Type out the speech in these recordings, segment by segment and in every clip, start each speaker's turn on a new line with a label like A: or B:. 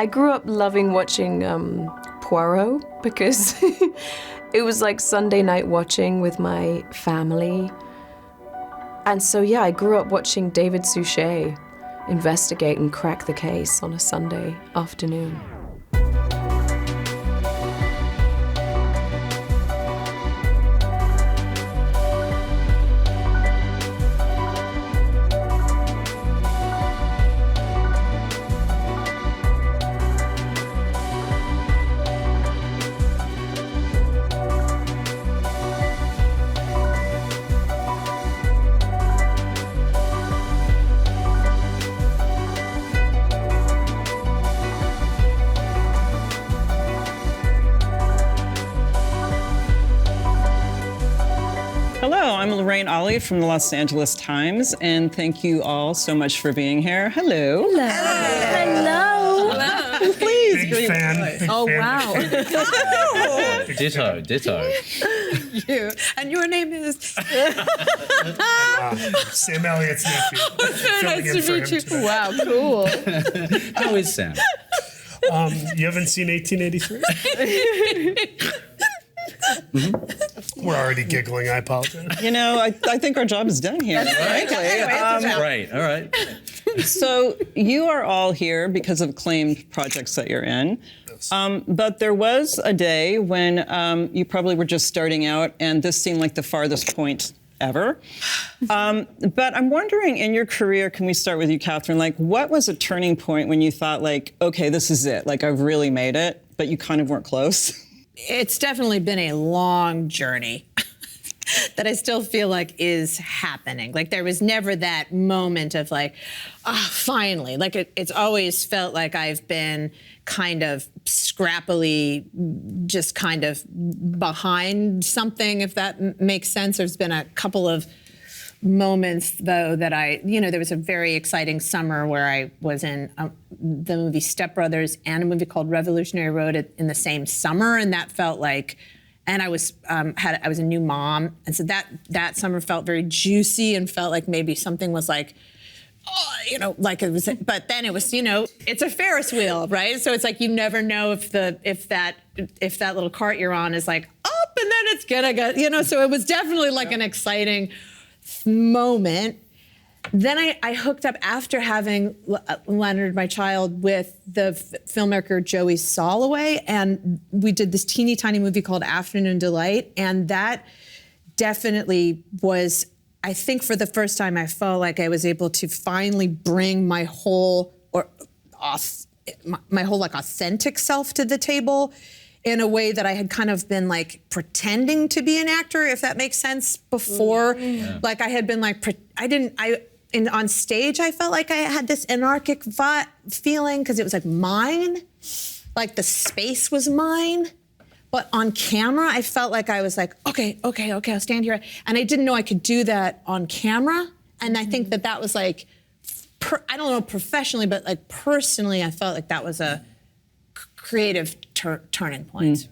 A: I grew up loving watching Poirot because it was like Sunday night watching with my family. And so, yeah, I grew up watching David Suchet investigate and crack the case on a Sunday afternoon.
B: Ollie from the Los Angeles Times, and thank you all so much for being here. Hello.
C: Hello. Hello.
B: Hello. Please.
D: Big fan.
C: Oh, wow.
E: Ditto.
C: You. And your name is?
D: Sam Elliott's nephew.
C: Nice to meet you. Wow, cool.
E: How is Sam?
D: You haven't seen 1883? We're already giggling. I apologize.
B: You know, I think our job is done here.
E: Right. All right.
B: So you are all here because of acclaimed projects that you're in. Yes. But there was a day when you probably were just starting out, and this seemed like the farthest point ever. But I'm wondering, in your career, can we start with you, Kathryn? Like, what was a turning point when you thought, like, okay, this is it. Like, I've really made it, but you kind of weren't close?
C: It's definitely been a long journey that I still feel like is happening. Like, there was never that moment of like, finally. Like, it's always felt like I've been kind of scrappily just kind of behind something, if that makes sense. There's been a couple of moments, though, that there was a very exciting summer where I was in the movie Step Brothers and a movie called Revolutionary Road in the same summer, and that felt like, and I was a new mom, and so that summer felt very juicy and felt like maybe something was like, like it was, but then it was, it's a Ferris wheel, right? So it's like you never know if that little cart you're on is like up and then it's gonna go, So it was definitely like an exciting moment. Then I hooked up after having Leonard, my child, with the filmmaker Joey Soloway, and we did this teeny tiny movie called Afternoon Delight, and that definitely was, I think for the first time I felt like I was able to finally bring my whole like authentic self to the table in a way that I had kind of been like pretending to be an actor, if that makes sense, before. Yeah. Like I had been like, on stage I felt like I had this anarchic feeling because it was like mine, like the space was mine. But on camera, I felt like I was like, okay, I'll stand here. And I didn't know I could do that on camera. And I think that was like, I don't know professionally, but like personally, I felt like that was a creative turning point.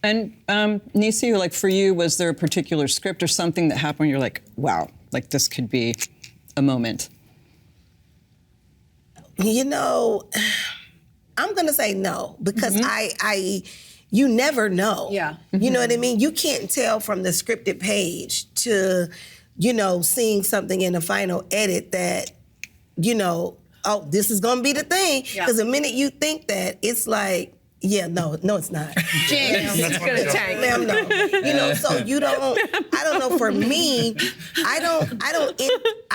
B: And Niecy, like for you, was there a particular script or something that happened where you're like, wow, like this could be a moment?
F: I'm gonna say no, because you never know.
C: Yeah.
F: You know what I mean? You can't tell from the scripted page to, seeing something in the final edit that, this is gonna be the thing. Because the minute you think that, it's like, no, it's not.
C: James, it's gonna tank.
F: Ma'am, no. So you don't. I don't know. For me, I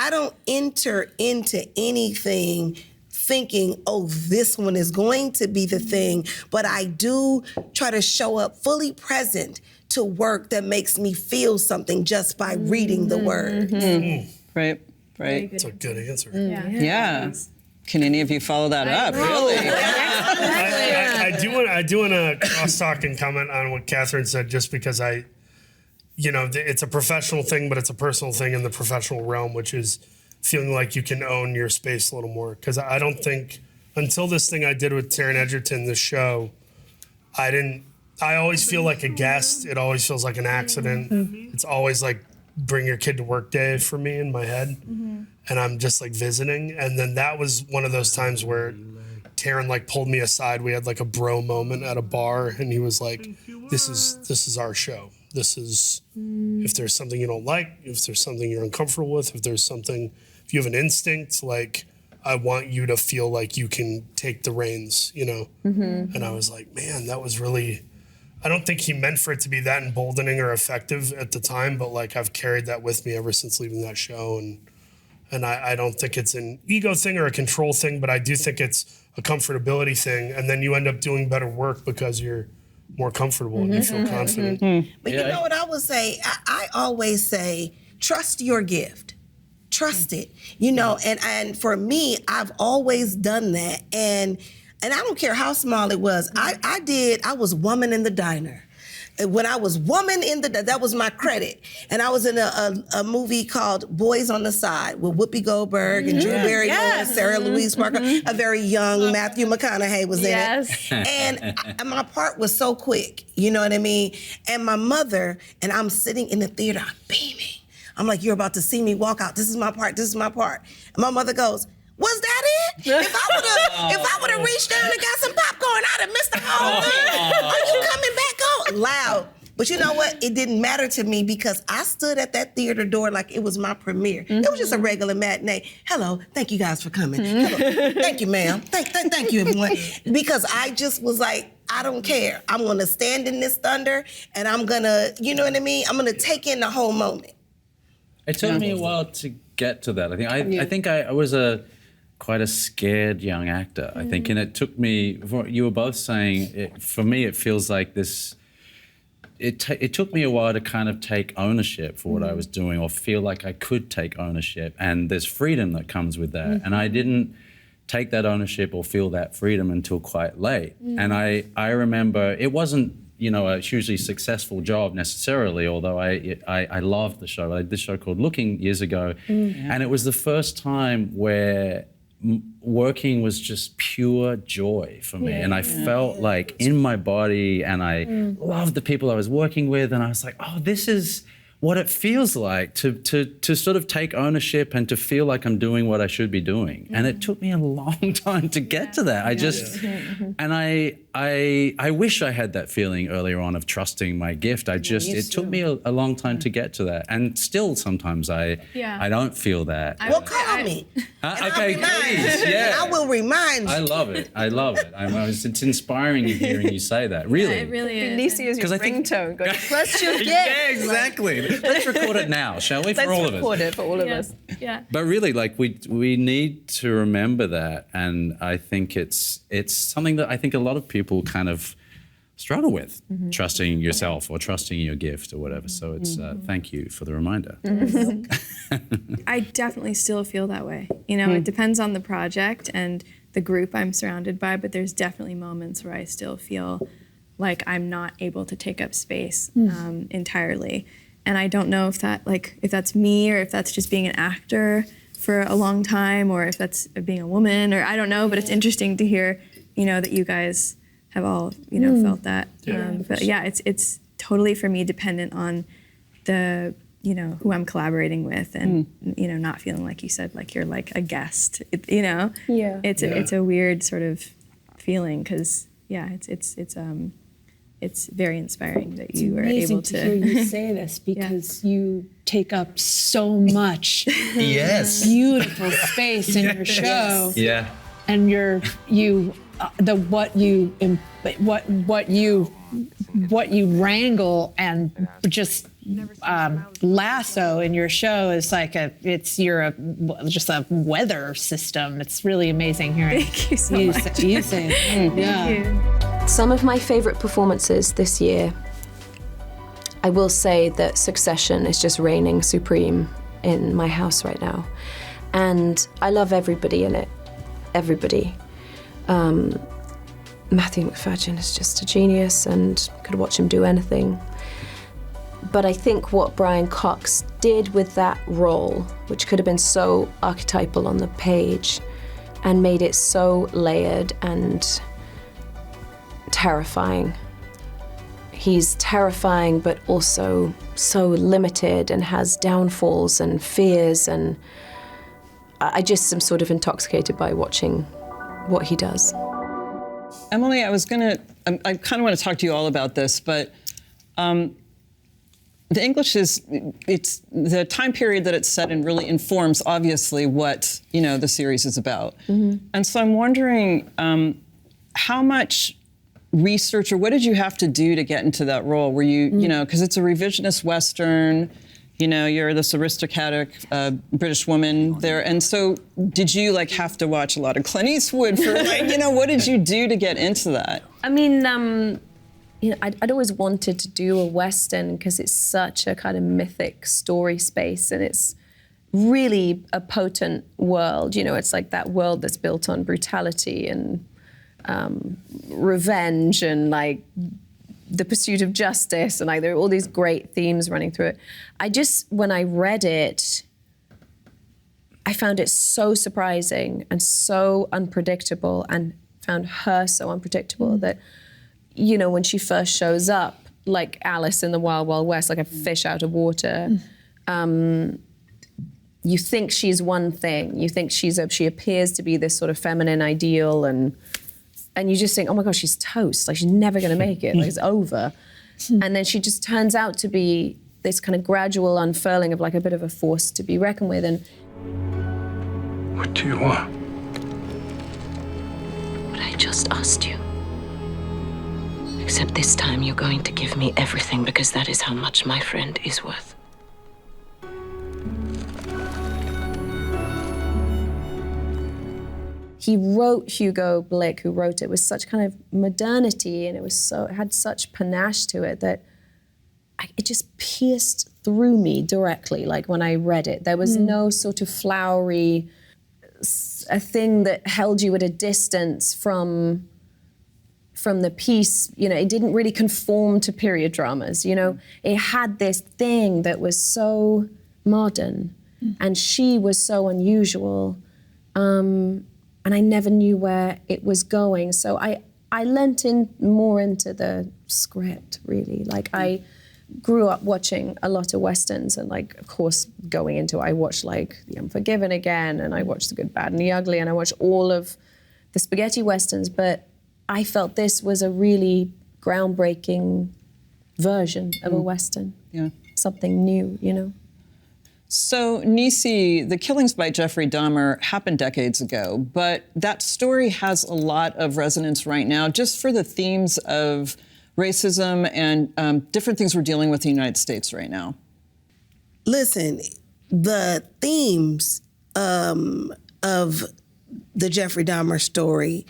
F: don't enter into anything thinking, this one is going to be the thing. But I do try to show up fully present to work that makes me feel something just by reading the word.
B: Right.
D: That's a good answer.
B: Yeah. Can any of you follow that up? Really?
D: I do want to cross-talk and comment on what Kathryn said, just because it's a professional thing, but it's a personal thing in the professional realm, which is feeling like you can own your space a little more. Because I don't think, until this thing I did with Taron Egerton, the show, I always feel like a guest. It always feels like an accident. It's always like bring your kid to work day for me in my head. And I'm just like visiting. And then that was one of those times where Taryn like pulled me aside. We had like a bro moment at a bar, and he was like, this is our show. This is, if there's something you don't like, if there's something you're uncomfortable with, if you have an instinct, like, I want you to feel like you can take the reins, you know? And I was like, man, that was really, I don't think he meant for it to be that emboldening or effective at the time, but like I've carried that with me ever since leaving that show. And I don't think it's an ego thing or a control thing, but I do think it's a comfortability thing. And then you end up doing better work because you're more comfortable and you feel confident.
F: But you know what I would say? I always say, trust your gift. Trust it. You know, and for me, I've always done that. And I don't care how small it was. I was woman in the diner. When I was woman in that was my credit. And I was in a movie called Boys on the Side with Whoopi Goldberg and Drew Barrymore and Sarah Louise Parker. A very young Matthew McConaughey was in it. And my part was so quick, you know what I mean? And my mother, and I'm sitting in the theater, I'm beaming. I'm like, you're about to see me walk out. This is my part, this is my part. And my mother goes, was that it? If I would have reached down and got some popcorn, I'd have missed the whole thing. Are you coming back on? Loud. But you know what? It didn't matter to me because I stood at that theater door like it was my premiere. It was just a regular matinee. Hello, thank you guys for coming. Hello. Thank you, ma'am. Thank you, everyone. Because I just was like, I don't care. I'm gonna stand in this thunder and I'm gonna, you know what I mean? I'm gonna take in the whole moment.
E: It took me a while to get to that. I think I was quite a scared young actor, I think, and it took me, you were both saying, for me it feels like this, it took me a while to kind of take ownership for what I was doing or feel like I could take ownership, and there's freedom that comes with that. And I didn't take that ownership or feel that freedom until quite late. And I remember, it wasn't, you know, a hugely successful job necessarily, although I loved the show. I had this show called Looking years ago, and it was the first time where working was just pure joy for me. And I felt like in my body, and I loved the people I was working with, and I was like, oh, this is what it feels like to sort of take ownership and to feel like I'm doing what I should be doing. And it took me a long time to get to that. I just, and I wish I had that feeling earlier on of trusting my gift. It took me a long time to get to that. And still sometimes I don't feel that.
F: Well, call me.
E: Okay, please, yeah.
F: I will remind you.
E: I love it. It's inspiring hearing you say that, really.
A: Yeah, it really is. Niecy is your ringtone. Go, trust your gift.
E: Yeah, exactly. Let's record it now, shall we? For all of us.
A: Let's record it for all of us.
E: Yeah. But really, like we need to remember that, and I think it's something that I think a lot of people kind of struggle with, trusting yourself or trusting your gift or whatever. So it's thank you for the reminder.
G: I definitely still feel that way. You know, it depends on the project and the group I'm surrounded by, but there's definitely moments where I still feel like I'm not able to take up space entirely. And I don't know if that's me or if that's just being an actor for a long time or if that's being a woman or I don't know, but it's interesting to hear, you know, that you guys have all, you know, felt that. But yeah, it's totally for me dependent on the, you know, who I'm collaborating with and, you know, not feeling like you said, like you're like a guest, you know? It's a weird sort of feeling because, it's very inspiring that you are able to
H: hear you say this because you take up so much beautiful space in your show.
E: Yeah.
H: And what you wrangle and just lasso in your show is like you're just a weather system. It's really amazing hearing
G: Thank you so much.
H: You say it.
G: Thank you.
A: Some of my favorite performances this year, I will say that Succession is just reigning supreme in my house right now. And I love everybody in it. Everybody. Matthew Macfadyen is just a genius and could watch him do anything. But I think what Brian Cox did with that role, which could have been so archetypal on the page and made it so layered and terrifying. He's terrifying, but also so limited and has downfalls and fears, and I just am sort of intoxicated by watching what he does.
B: Emily, I kind of want to talk to you all about this, but the English it's the time period that it's set in really informs, obviously, what, the series is about. And so I'm wondering how much research, or what did you have to do to get into that role? Were you, because it's a revisionist Western, you're this aristocratic British woman there. And so did you have to watch a lot of Clint Eastwood for what did you do to get into that?
A: I mean, I'd always wanted to do a Western because it's such a kind of mythic story space, and it's really a potent world. It's like that world that's built on brutality and revenge and the pursuit of justice, and there are all these great themes running through it. When I read it, I found it so surprising and so unpredictable, and found her so unpredictable that, when she first shows up, like Alice in the Wild Wild West, like a fish out of water, you think she's one thing. You think she appears to be this sort of feminine ideal, and you just think, oh my gosh, she's toast. She's never going to make it. It's over. And then she just turns out to be this kind of gradual unfurling of a bit of a force to be reckoned with. And
I: what do you want?
J: What I just asked you. Except this time you're going to give me everything, because that is how much my friend is worth.
A: he wrote Hugo Blick, who wrote it, with such kind of modernity, and it had such panache to it that it just pierced through me directly. Like when I read it, there was no sort of flowery, a thing that held you at a distance from the piece. You know, it didn't really conform to period dramas. You know, it had this thing that was so modern, and she was so unusual. And I never knew where it was going. So I lent in more into the script, really. Like I grew up watching a lot of Westerns, and like, of course, going into it, I watched like The Unforgiven again, and I watched The Good, Bad, and the Ugly, and I watched all of the spaghetti Westerns, but I felt this was a really groundbreaking version of a Western. Yeah. Something new, you know?
B: So, Niecy, the killings by Jeffrey Dahmer happened decades ago, but that story has a lot of resonance right now, just for the themes of racism and different things we're dealing with in the United States right now.
F: Listen, the themes of the Jeffrey Dahmer story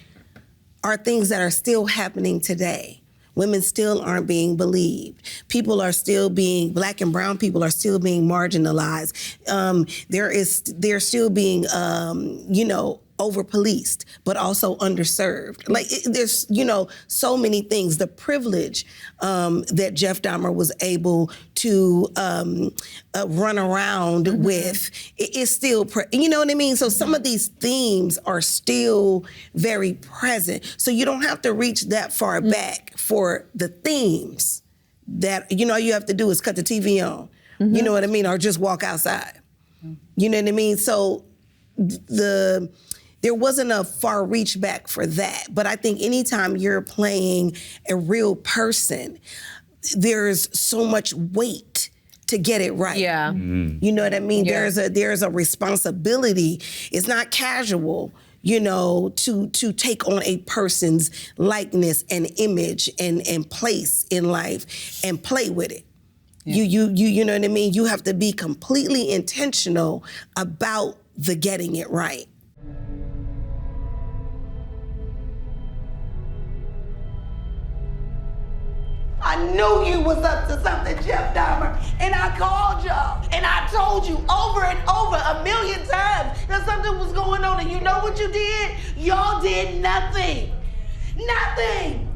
F: are things that are still happening today. Women still aren't being believed. People are still being, Black and brown people are still being marginalized. They're still being, over-policed, but also underserved. Like, there's, so many things. The privilege that Jeff Dahmer was able to run around with is still, you know what I mean? So some of these themes are still very present. So you don't have to reach that far back for the themes that, all you have to do is cut the TV on. You know what I mean? Or just walk outside. You know what I mean? So there wasn't a far reach back for that. But I think anytime you're playing a real person, there's so much weight to get it right. Yeah. You know what I mean? Yeah. There's a responsibility. It's not casual, to take on a person's likeness and image and place in life and play with it. Yeah. You know what I mean? You have to be completely intentional about the getting it right.
K: I knew you was up to something, Jeff Dahmer, and I called y'all, and I told you over and over 1,000,000 times that something was going on, and you know what you did? Y'all did nothing. Nothing.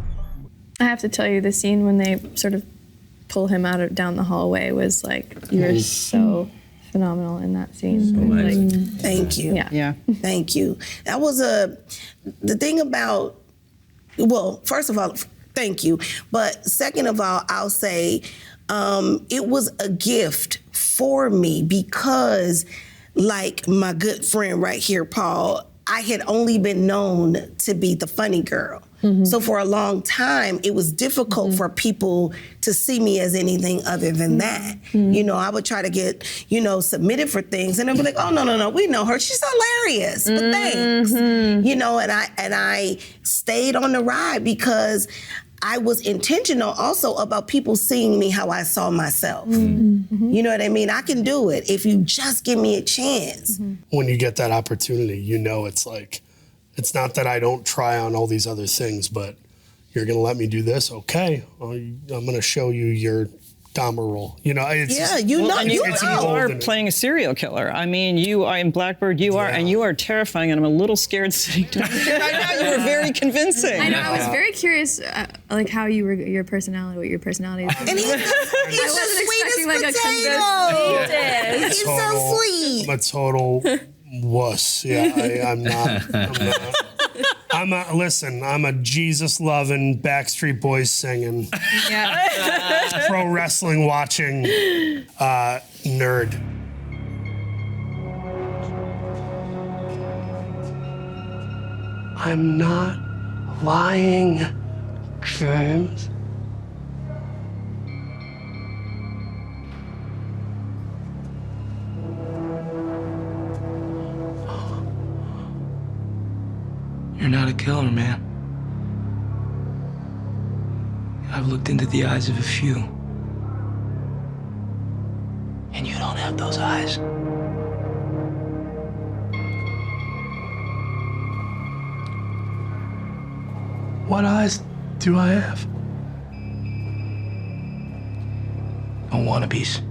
G: I have to tell you, the scene when they sort of pull him down the hallway was like, you were so phenomenal in that scene.
F: Thank you.
G: Yeah.
F: Thank you. That was the thing about, well, first of all, thank you. But second of all, I'll say it was a gift for me because, like my good friend right here, Paul, I had only been known to be the funny girl. So for a long time, it was difficult for people to see me as anything other than that. You know, I would try to get, you know, submitted for things, and they'd be like, oh, no, we know her. She's hilarious, but thanks. You know, and I stayed on the ride because I was intentional also about people seeing me how I saw myself. You know what I mean? I can do it if you just give me a chance.
D: When you get that opportunity, you know it's like, it's not that I don't try on all these other things, but you're gonna let me do this? Okay, I'm gonna show you your Dahmer role. You know, it's
B: you are playing a serial killer. I mean, you are in Blackbird, you are, and you are terrifying, and I'm a little scared sitting down here. I know, you were very convincing.
G: I know, I was very curious, like how you were, your personality, what your personality is.
F: And he's the sweetest potato. He's so sweet.
D: I'm a total wuss. Yeah, I'm not. Listen, I'm a Jesus-loving, Backstreet Boys singing, pro wrestling watching nerd. I'm not lying, James.
L: You're not a killer, man. I've looked into the eyes of a few. And you don't have those eyes.
D: What eyes do I have?
L: No wannabes.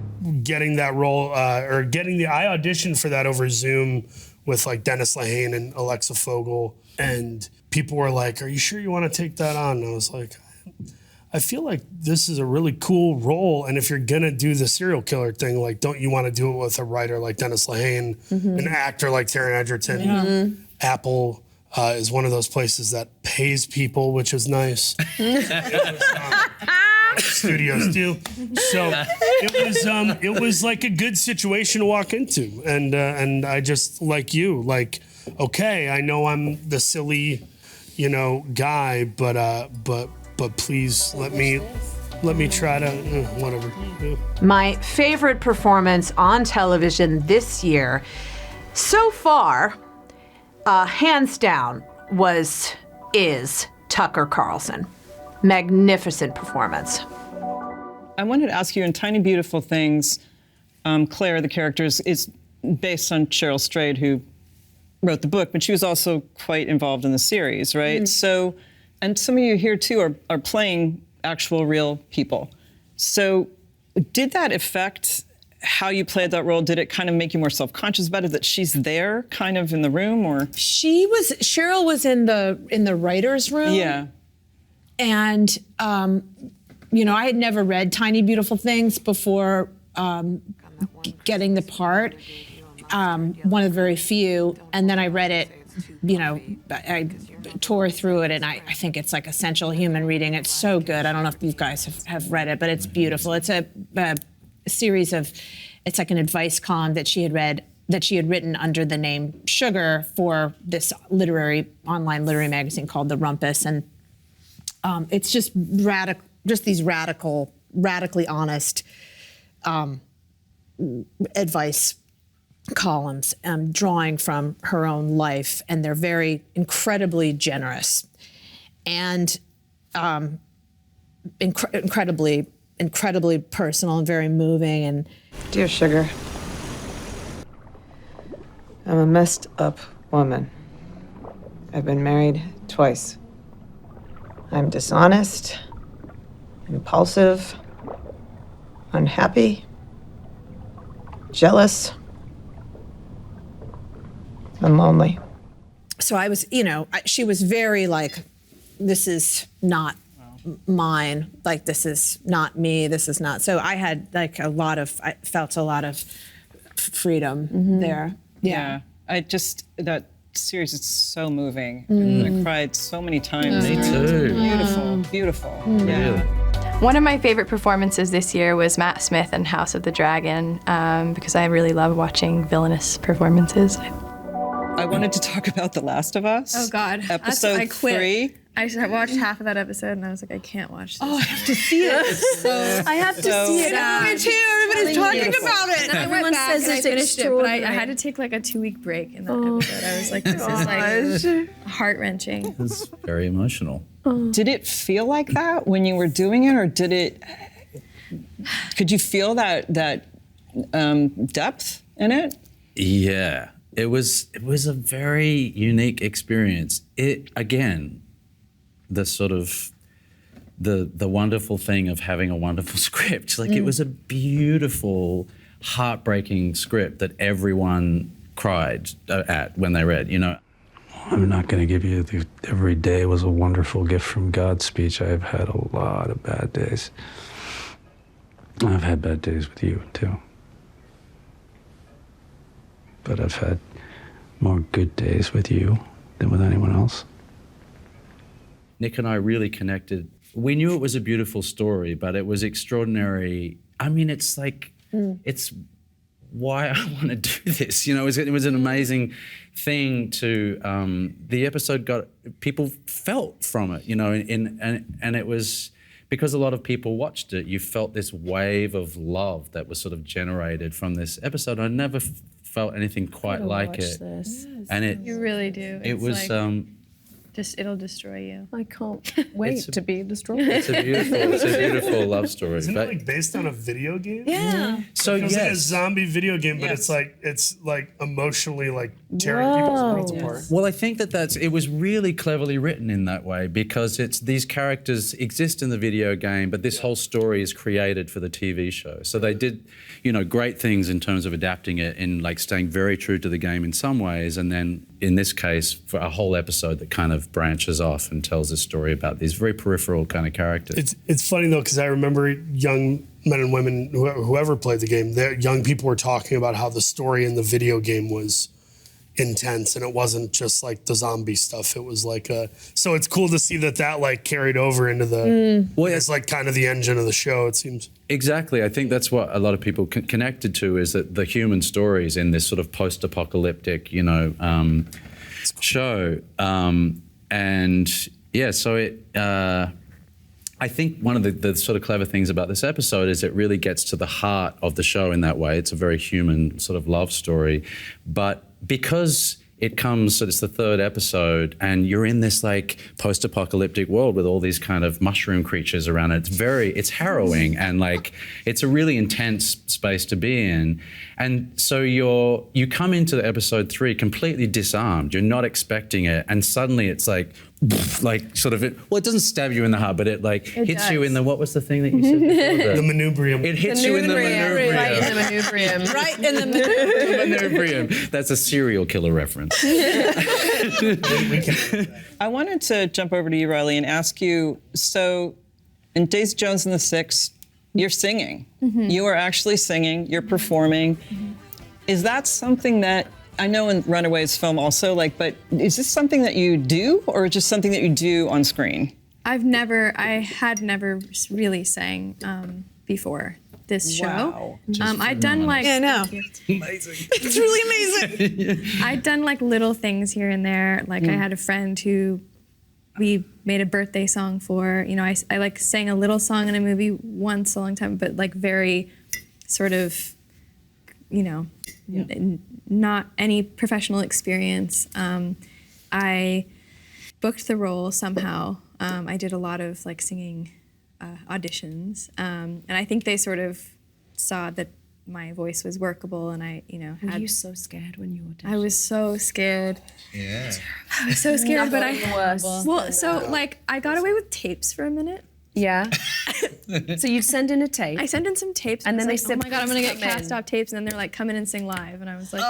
D: Getting that role, I auditioned for that over Zoom with like Dennis Lehane and Alexa Fogel. And people were like, are you sure you want to take that on? And I was like, I feel like this is a really cool role. And if you're going to do the serial killer thing, like, don't you want to do it with a writer like Dennis Lehane, an actor like Taron Egerton? Apple is one of those places that pays people, which is nice. Studios do. So it was like a good situation to walk into. And I just, like you, like, okay, I know I'm the silly, you know, guy, but please let me try to whatever.
M: My favorite performance on television this year, so far, hands down, is Tucker Carlson. Magnificent performance.
B: I wanted to ask you, in Tiny Beautiful Things, Claire, the character, is based on Cheryl Strayed, who wrote the book, but she was also quite involved in the series, right? So, and some of you here too are playing actual real people. So did that affect how you played that role? Did it kind of make you more self-conscious about it, that she's there kind of in the room, or?
H: Cheryl was in the writer's room.
B: Yeah.
H: And, you know, I had never read Tiny Beautiful Things before getting the part. One of the very few, and then I read it, you know, I tore through it, and I think it's like essential human reading. It's so good. I don't know if you guys have read it, but it's beautiful. It's a series of, it's like an advice column that she had written under the name Sugar for this online literary magazine called The Rumpus, and it's just these radically honest advice columns, drawing from her own life, and they're very incredibly generous and incredibly personal and very moving. And
N: dear Sugar, I'm a messed up woman. I've been married twice. I'm dishonest, impulsive, unhappy, jealous. I'm lonely.
H: So I was, you know, she was very like, this is not mine. Like, this is not me. This is not. So I had like I felt a lot of freedom there.
B: Yeah. That series is so moving. I cried so many times.
E: Me too.
B: Beautiful.
E: Yeah.
G: One of my favorite performances this year was Matt Smith in House of the Dragon, because I really love watching villainous performances.
B: I wanted to talk about The Last of Us.
G: Oh God,
B: Episode
G: I quit.
B: 3.
G: I watched half of that episode and I was like, I can't watch this.
H: Oh, I have to see it.
G: I have to see it.
H: Me too. Everybody's talking about it.
G: And everyone says it's extraordinary. But I had to take like a 2-week break in that episode. I was like, this is like heart-wrenching.
E: It's very emotional.
B: Did it feel like that when you were doing it, or could you feel that depth in it?
E: Yeah, it was a very unique experience. It, again, the sort of the wonderful thing of having a wonderful script. Like it was a beautiful, heartbreaking script that everyone cried at when they read, you know.
I: I'm not going to give you the every day was a wonderful gift from God speech. I've had a lot of bad days. I've had bad days with you, too. But I've had more good days with you than with anyone else.
E: Nick and I really connected. We knew it was a beautiful story, but it was extraordinary. I mean, it's like, it's why I want to do this. You know, it was an amazing thing to, the episode people felt from it, you know, and it was, because a lot of people watched it, you felt this wave of love that was sort of generated from this episode. I never felt anything quite like it.
G: This.
E: And
G: You really do.
E: It was
G: like, it'll destroy you.
A: I can't wait to be destroyed.
E: It's a beautiful love story.
D: Isn't it like based on a video game?
G: Yeah.
E: So
D: it's like a
E: yes.
D: zombie video game, but it's like emotionally like tearing people's worlds apart.
E: Well, I think it was really cleverly written in that way, because these characters exist in the video game, but this whole story is created for the TV show. So they did, you know, great things in terms of adapting it and like staying very true to the game in some ways, and then in this case for a whole episode that kind of branches off and tells a story about these very peripheral kind of characters.
D: It's funny though, because I remember young men and women, whoever played the game, young people were talking about how the story in the video game was intense, and it wasn't just like the zombie stuff. It was like so it's cool to see that like carried over into the. Well, it's like kind of the engine of the show. It seems.
E: Exactly. I think that's what a lot of people connected to, is that the human stories in this sort of post-apocalyptic, you know, show. And yeah, so it. I think one of the sort of clever things about this episode is it really gets to the heart of the show in that way. It's a very human sort of love story, but because it comes, so it's the third episode, and you're in this like post-apocalyptic world with all these kind of mushroom creatures around it. It's harrowing, and like it's a really intense space to be in. And so you come into episode 3 completely disarmed. You're not expecting it, and suddenly it's like sort of it doesn't stab you in the heart, but it hits you in the, what was the thing that you said before?
D: The manubrium.
E: It hits you in the manubrium.
A: Right in the manubrium.
H: Right in the middle.
E: Manubrium. That's a serial killer reference.
B: I wanted to jump over to you, Riley, and ask you, so in Daisy Jones and the Six, you're singing. You are actually singing, you're performing. Is that something that, I know in Runaways film also, but is this something that you do, or just something that you do on screen?
G: I had never really sang before this show. I'd done like,
H: yeah, no.
D: Amazing.
H: It's really amazing.
G: I'd done like little things here and there. Like I had a friend who we made a birthday song for. You know, I like sang a little song in a movie once a long time, but like very sort of, you know, not any professional experience. I booked the role somehow. I did a lot of like singing auditions, and I think they sort of saw that my voice was workable, and I, you know,
A: Were you so scared when you auditioned?
G: I was so scared.
E: Yeah.
G: I was so scared, but
A: worse.
G: like I got away with tapes for a minute.
A: Yeah. So you'd send in a tape.
G: I sent in some tapes,
A: and then they
G: like,
A: said,
G: "Oh my God, I'm gonna get
A: "Come in."
G: cast off tapes," and then they're like, "Come in and sing live," and I was like,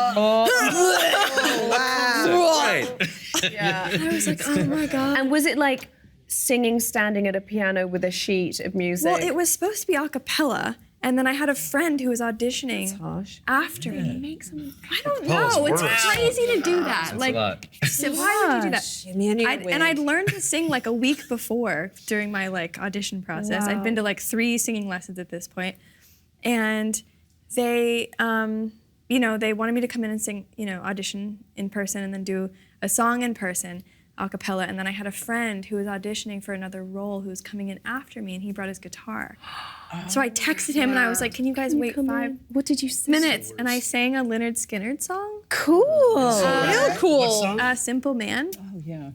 A: Yeah.
G: I was like, "Oh my God."
A: And was it like singing standing at a piano with a sheet of music?
G: Well, it was supposed to be a cappella, and then I had a friend who was auditioning
A: That's harsh.
G: after me. I don't
D: Capella's
G: know. It's
D: worse.
G: crazy to do that.
E: That's
G: like,
E: a lot.
G: so why would you do that?
H: Jimmy, and
G: I'd learned to sing like a week before during my like audition process. I'd been to like 3 singing lessons at this point, and they, you know, they wanted me to come in and sing, you know, audition in person and then do a song in person. a cappella, and then I had a friend who was auditioning for another role who was coming in after me, and he brought his guitar. So I texted him and I was like, can you guys wait 5
A: What did you say?
G: minutes? And I sang a Lynyrd Skynyrd song.
A: Cool.
G: Real
A: cool.
D: What song?
G: Simple Man.
B: Oh, yeah.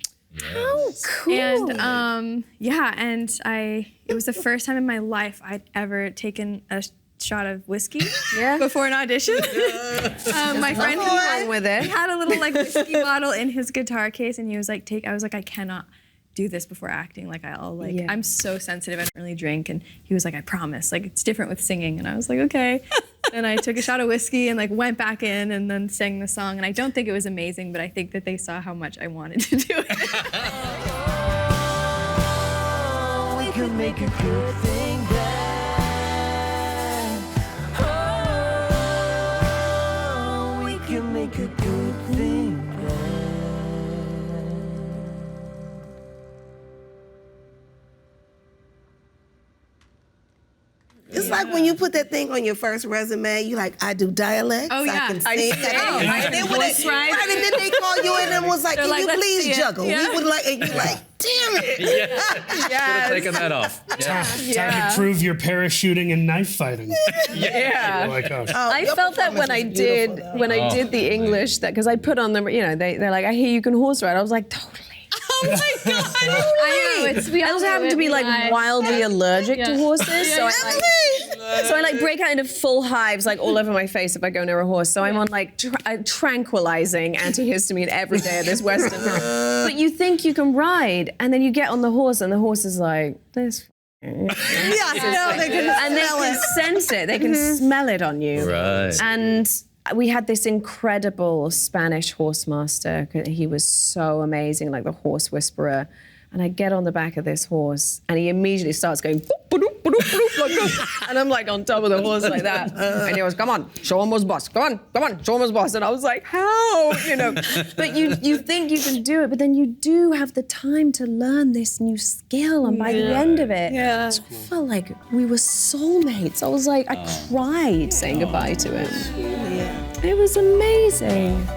A: How cool.
G: And it was the first time in my life I'd ever taken a shot of whiskey before an audition. My friend had a little like whiskey bottle in his guitar case, and he was like, I was like, I cannot do this before acting. Like I'm so sensitive, I don't really drink. And he was like, I promise, like it's different with singing. And I was like, okay. And I took a shot of whiskey and like went back in and then sang the song. And I don't think it was amazing, but I think that they saw how much I wanted to do it.
K: We could make a good thing bad. Oh, we can make a good thing bad. It's like when you put that thing on your first resume, you like, I do dialects,
G: Oh, yeah.
K: I can
G: I
K: sing.
G: sing.
K: And then when
G: Voice ride.
K: and then they call you in and was like,
G: They're
K: can
G: like,
K: you
G: let's see
K: please
G: it.
K: juggle?
G: Yeah.
K: We would like, and you're like, damn it.
E: Should have taken that off. Yeah.
D: Time to prove your parachuting and knife fighting.
A: Yeah.
D: Oh my gosh.
A: I felt that when I did I did the English, that because I put on the, they're like, I hear you can horse ride. I was like, totally.
C: Oh my God.
G: I know.
A: I also happen to be like wildly allergic to horses, so I like break out into full hives like all over my face if I go near a horse. So I'm on like tranquilizing antihistamine every day at this Western. But you think you can ride, and then you get on the horse, and the horse is like this.
K: Yeah, they can
A: And they can sense it. They can smell it on you.
E: Right.
A: And we had this incredible Spanish horse master. He was so amazing, like the horse whisperer. And I get on the back of this horse, and he immediately starts going, boop, ba-doop, ba-doop, ba-doop, like this. And I'm like on top of the horse like that. And he goes, come on, show him what's boss. Come on, show him what's boss. And I was like, how? But you think you can do it, but then you do have the time to learn this new skill. And by the end of it, I felt like we were soulmates. I was like, I cried saying goodbye to him. It was amazing.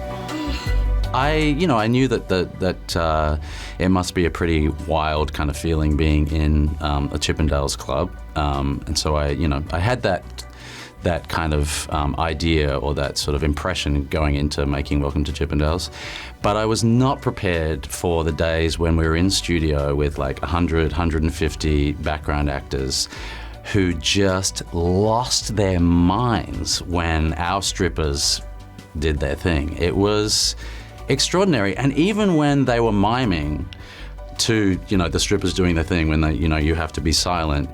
E: I knew that it must be a pretty wild kind of feeling being in a Chippendales club, and so I had that kind of idea or that sort of impression going into making Welcome to Chippendales, but I was not prepared for the days when we were in studio with like 100, 150 background actors who just lost their minds when our strippers did their thing. It was extraordinary. And even when they were miming to, the strippers doing their thing, when they, you have to be silent,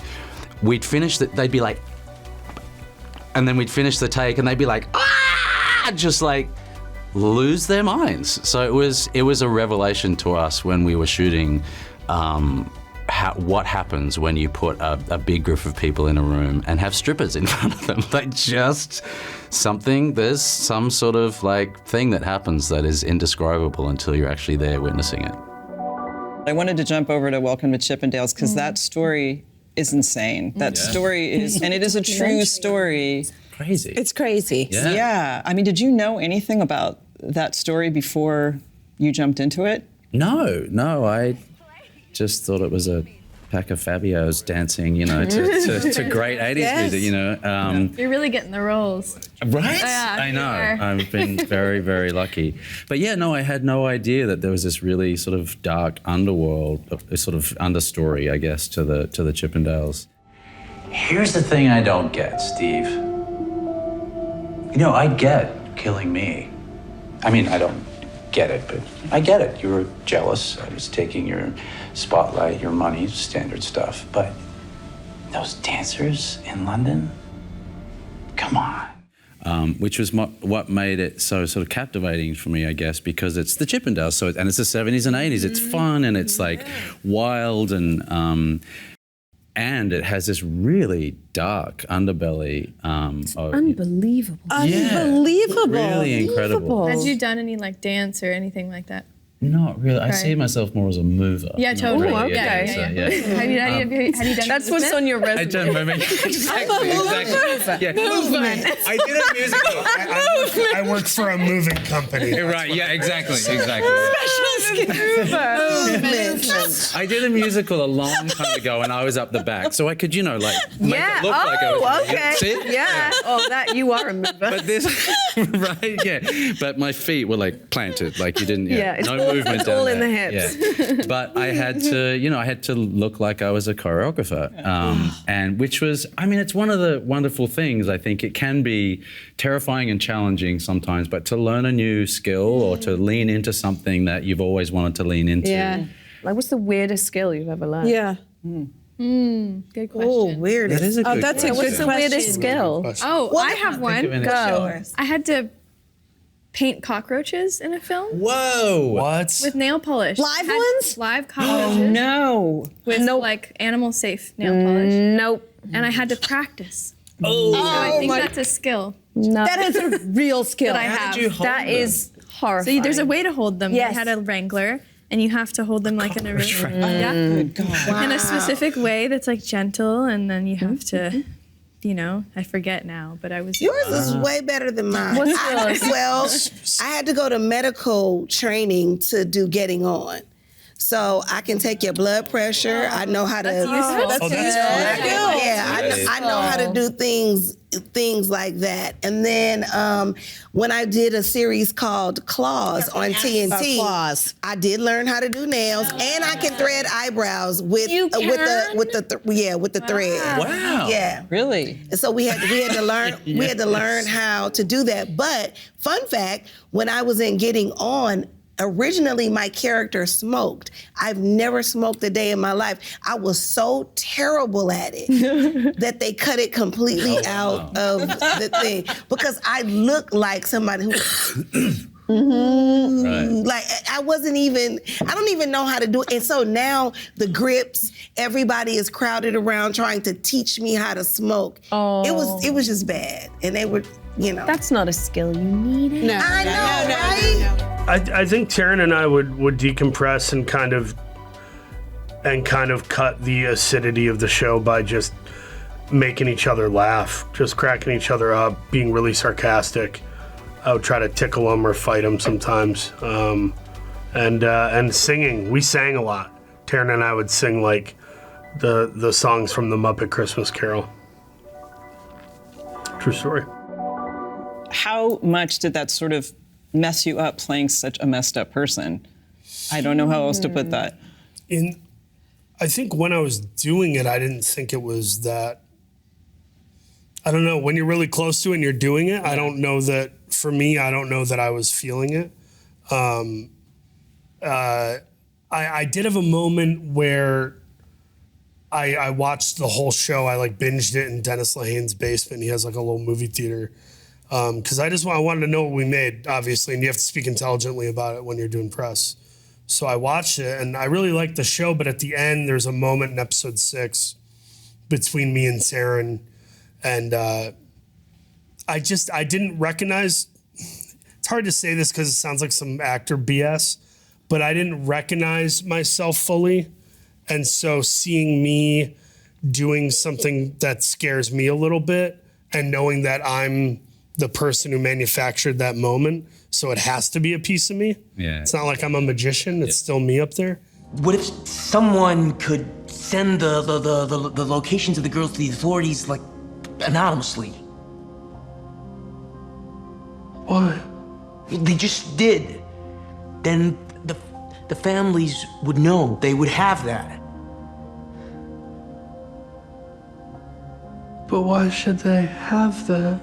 E: we'd finish that, they'd be like, and then we'd finish the take and they'd be like, ah, just like lose their minds. So it was a revelation to us when we were shooting, what happens when you put a big group of people in a room and have strippers in front of them. There's some sort of like thing that happens that is indescribable until you're actually there witnessing it.
B: I wanted to jump over to Welcome to Chippendales because that story is insane. That story is, and it is a true story.
E: Crazy.
C: It's crazy.
B: Yeah. I mean, did you know anything about that story before you jumped into it?
E: No, I just thought it was a pack of Fabios dancing, to great 80s music,
G: You're really getting the roles.
E: Right?
G: Yeah,
E: I know.
G: sure.
E: I've been very, very lucky. But yeah, no, I had no idea that there was this really sort of dark underworld, a sort of understory, I guess, to the Chippendales. Here's the thing I don't get, Steve. I get killing me. I mean, I don't get it, but I get it. You were jealous. I was taking your spotlight, your money, standard stuff. But those dancers in London, come on. Which was what made it so sort of captivating for me, I guess, because it's the Chippendales, and it's the 70s and 80s. It's fun and it's like wild and it has this really dark underbelly.
A: Unbelievable.
E: Yeah,
C: Unbelievable.
E: really incredible.
G: Had you done any like dance or anything like that?
E: Not really. I
G: Okay.
E: see myself more as a mover.
G: Yeah,
E: Not
G: totally.
E: really,
G: Yeah.
E: so,
G: Have you done
A: That's
G: this
A: what's
G: bit?
A: on your
E: I
A: resume.
E: don't remember. Exactly. Yeah.
C: Movement.
E: I did a musical.
D: I work for a moving company.
E: Right. Yeah. Exactly. I did a musical a long time ago, and I was up the back, so I could, make it look like I was.
A: okay.
E: See?
A: Yeah. Oh, that you are a mover.
E: But this, right? Yeah. But my feet were like planted, like you didn't.
A: Yeah, it's
E: no
A: all-
E: movement.
A: it's
E: down
A: all in
E: there.
A: the hips.
E: Yeah. But I had to, look like I was a choreographer, and which was, it's one of the wonderful things. I think it can be terrifying and challenging sometimes, but to learn a new skill or to lean into something that you've always wanted to lean into.
A: Yeah. Like, what's the weirdest skill you've ever learned?
C: Yeah.
G: Good question.
F: Oh, weird.
E: That is a good
C: that's a
E: question.
A: What's the weirdest skill?
G: Oh, I have one.
E: of any
G: Go. I had to paint cockroaches in a film
E: Whoa!
D: What?
G: with nail polish.
C: Live
G: I had
C: ones?
G: Live cockroaches.
C: No.
G: With like animal safe nail polish.
A: Nope.
G: And I had to practice.
E: Oh,
G: So I think that's a skill
A: No.
C: That is a real skill.
G: that I have.
E: did you hold
A: That
E: them?
A: is horrifying.
G: So there's a way to hold them.
C: Yes.
G: I had a wrangler, and you have to hold them like in a yeah, in a specific way that's like gentle, and then you have to, I forget now, but I was.
F: Yours is way better than mine.
A: What's
F: I had to go to medical training to do getting on. So I can take your blood pressure. I know how to.
D: that's cool.
F: I know how to do things like that. And then when I did a series called Claws on TNT,
C: Claws.
F: I did learn how to do nails, and I can thread eyebrows with
C: You
F: with the thread.
E: Wow.
F: Yeah.
B: Really?
F: And so we had to learn how to do that. But fun fact, when I was in Getting On, originally my character smoked. I've never smoked a day in my life. I was so terrible at it that they cut it completely out of the thing because I look like somebody who like I don't even know how to do it. And so now the grips, everybody is crowded around trying to teach me how to smoke.
A: Oh.
F: It was just bad. And they were,
A: That's not a skill. You need it.
C: No.
F: I know, right?
D: I think Taryn and I would decompress and kind of cut the acidity of the show by just making each other laugh, just cracking each other up, being really sarcastic. I would try to tickle them or fight them sometimes, and singing. We sang a lot. Taryn and I would sing like the songs from the Muppet Christmas Carol. True story.
B: How much did that sort of mess you up playing such a messed up person? I don't know how else to put that.
D: I think when I was doing it, I didn't think it was that. I don't know. When you're really close to it and you're doing it, I don't know that. For me, I don't know that I was feeling it. I did have a moment where I watched the whole show. I binged it in Dennis Lehane's basement. He has a little movie theater. Because I wanted to know what we made, obviously, and you have to speak intelligently about it when you're doing press. So I watched it, and I really liked the show, but at the end, there's a moment in episode 6 between me and Taryn, and I didn't recognize, it's hard to say this because it sounds like some actor BS, but I didn't recognize myself fully, and so seeing me doing something that scares me a little bit, and knowing that I'm the person who manufactured that moment, so it has to be a piece of me.
E: Yeah.
D: It's not like I'm a magician, it's still me up there.
L: What if someone could send the locations of the girls to the authorities, anonymously?
D: Why?
L: They just did. Then the families would know. They would have that.
D: But why should they have that?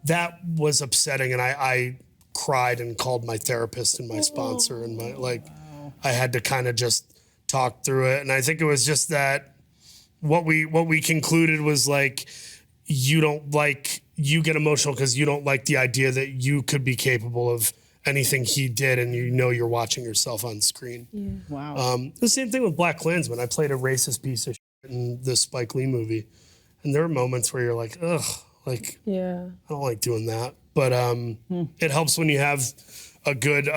D: That was upsetting, and I cried and called my therapist and my sponsor, and I had to kind of just talk through it. And I think it was just that what we concluded was you get emotional because you don't like the idea that you could be capable of anything he did, and you're watching yourself on screen.
G: Yeah.
B: Wow.
D: The same thing with Black Klansman. I played a racist piece of shit in the Spike Lee movie, and there are moments where you're like, ugh,
A: Yeah.
D: I don't like doing that. But it helps when you have a good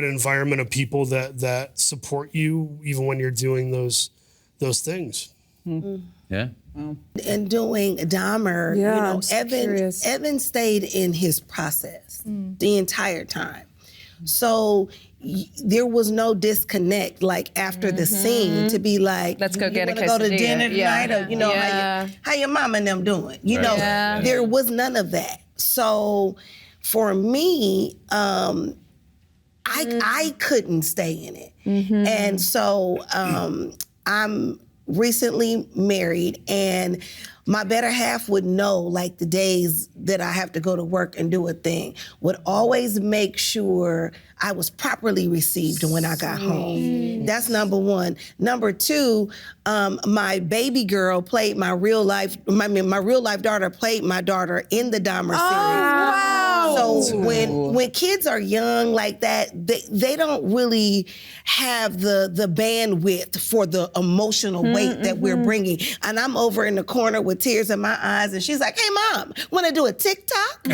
D: environment of people that support you even when you're doing those things.
E: Yeah.
F: And doing Dahmer, Evan stayed in his process the entire time. So there was no disconnect, like after the scene, to be like,
A: let's go get a quesadilla.
F: Go to dinner tonight, or how your mom and them doing? There was none of that. So for me, I couldn't stay in it, and so I'm recently married, and my better half would know, like, the days that I have to go to work and do a thing, would always make sure I was properly received when I got home. That's number one. Number two, my baby girl played my real life daughter played my daughter in the Dahmer series.
M: Wow.
F: So when kids are young like that, they don't really have the bandwidth for the emotional weight that we're bringing. And I'm over in the corner with tears in my eyes, and she's like, "Hey, Mom, want to do a TikTok?"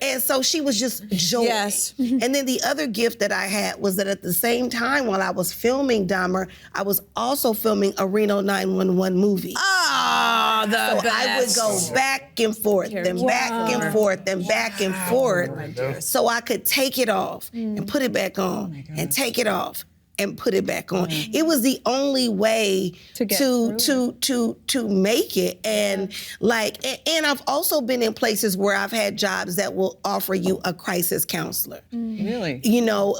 F: And so she was just joy.
C: Yes.
F: And then the other gift that I had was that at the same time while I was filming Dahmer, I was also filming a Reno 911 movie.
C: Oh,
F: So I would go back and forth, and back and forth, and back and forth, so I could take it off and put it back on, and take it off and put it back on. It was the only way to make it. And and I've also been in places where I've had jobs that will offer you a crisis counselor.
B: Really?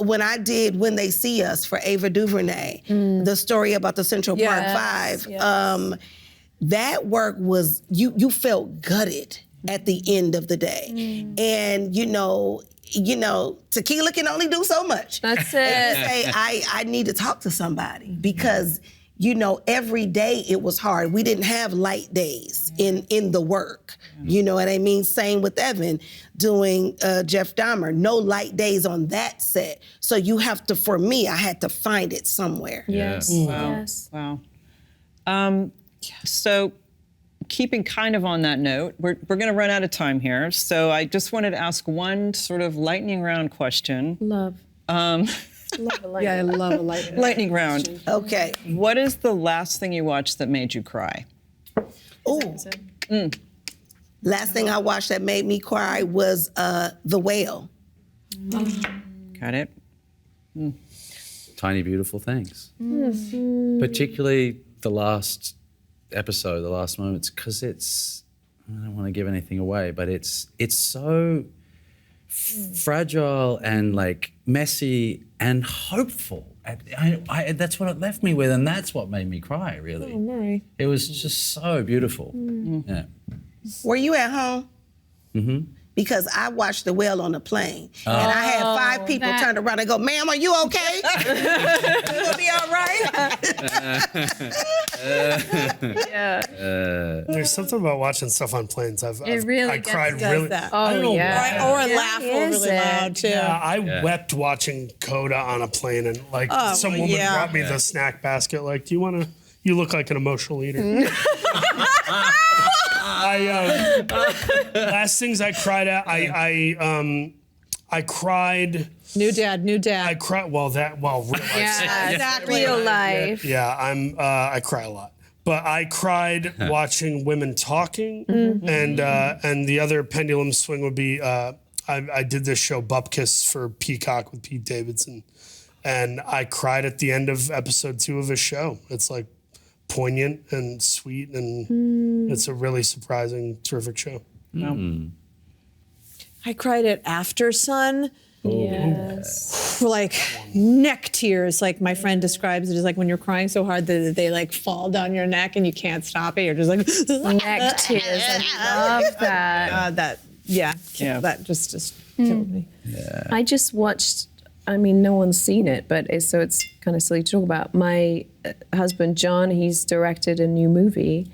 F: When I did When They See Us for Ava DuVernay, the story about the Central Park Five, that work was, you felt gutted at the end of the day. And tequila can only do so much.
A: That's it.
F: And you say, I need to talk to somebody, because every day it was hard. We didn't have light days in the work. You know what I mean? Same with Evan doing Jeff Dahmer. No light days on that set. So you have to, for me, I had to find it somewhere.
A: Yes.
B: Wow.
A: Yes.
B: Wow. So keeping kind of on that note, we're going to run out of time here. So I just wanted to ask one sort of lightning round question.
A: Love.
C: Love a lightning
B: round.
F: Okay.
B: What is the last thing you watched that made you cry?
F: Ooh. Last thing I watched that made me cry was The Whale.
B: Got it?
E: Tiny Beautiful Things. Particularly the last episode, the last moments, because I don't want to give anything away, but it's so fragile and like messy and hopeful. That's what it left me with, and that's what made me cry, really.
C: Oh, Murray.
E: It was just so beautiful. Yeah.
F: Were you at home?
E: Mm-hmm.
F: Because I watched The Whale on the plane, and I had 5 people turn around and go, "Ma'am, are you okay? You gonna be all right?"
D: There's something about watching stuff on planes. I cried
C: does
D: really.
C: that.
D: I don't know
C: Right? Or laugh really loud too.
D: Yeah, I wept watching Coda on a plane, and some woman brought me the snack basket. Like, do you want to? You look like an emotional eater. Last things I cried at, I cried.
C: New dad.
D: I cried. Real life.
A: Yeah, exactly. Real life.
D: Yeah, I cry a lot. But I cried watching women talking, and the other pendulum swing would be I did this show Bupkis for Peacock with Pete Davidson, and I cried at the end of episode 2 of his show. It's like poignant and sweet, and it's a really surprising, terrific show.
C: I cried at After Sun.
A: Yes.
C: Like neck tears, like my friend describes it, as like when you're crying so hard that they like fall down your neck and you can't stop it. You're just like
A: neck tears. I love that.
C: That just killed me.
E: Yeah.
A: I just watched. I mean, no one's seen it, but it's kind of silly to talk about. My husband, John, he's directed a new movie,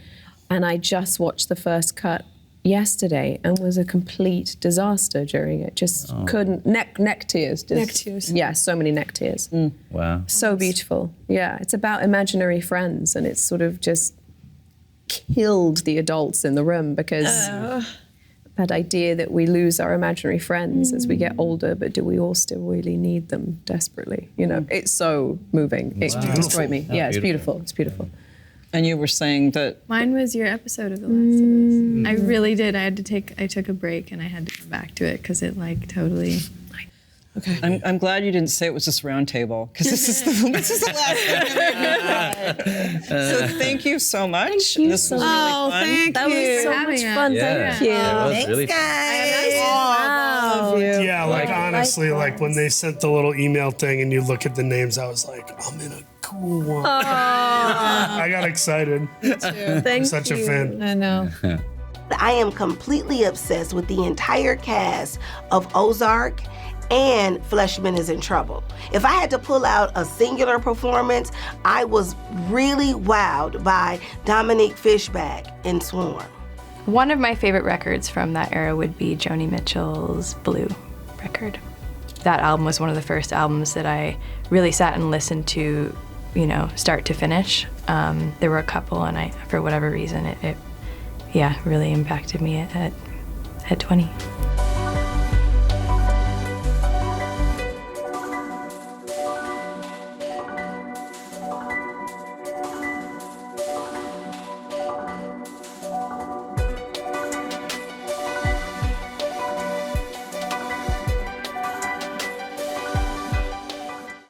A: and I just watched the first cut yesterday and was a complete disaster during it. Just couldn't, neck tears.
C: Neck tears.
A: Yeah, so many neck tears.
E: Wow.
A: So beautiful. Yeah, it's about imaginary friends, and it's sort of just killed the adults in the room because that idea that we lose our imaginary friends as we get older, but do we all still really need them desperately? You know, it's so moving. It destroyed me. Yeah, it's beautiful. It's beautiful.
B: And you were saying that
G: Mine was your episode of The Last of Us. I really did. I took a break and I had to come back to it because it like totally.
B: Okay. I'm glad you didn't say it was this Roundtable, because this is the last thing. So thank you so much. This was really fun.
C: Thank you.
A: was so much fun.
E: Yeah.
A: Thank you.
E: Yeah, it was
F: Thanks,
E: really
F: guys.
C: Wow.
D: Yeah, like honestly, like when they sent the little email thing and you look at the names, I was like, I'm in a cool one. I got excited. I'm such a fan.
C: I know.
F: I am completely obsessed with the entire cast of Ozark and Fleshman is in Trouble. If I had to pull out a singular performance, I was really wowed by Dominique Fishback in Swarm.
O: One of my favorite records from that era would be Joni Mitchell's Blue record. That album was one of the first albums that I really sat and listened to, you know, start to finish. There were a couple, and for whatever reason, it really impacted me at 20.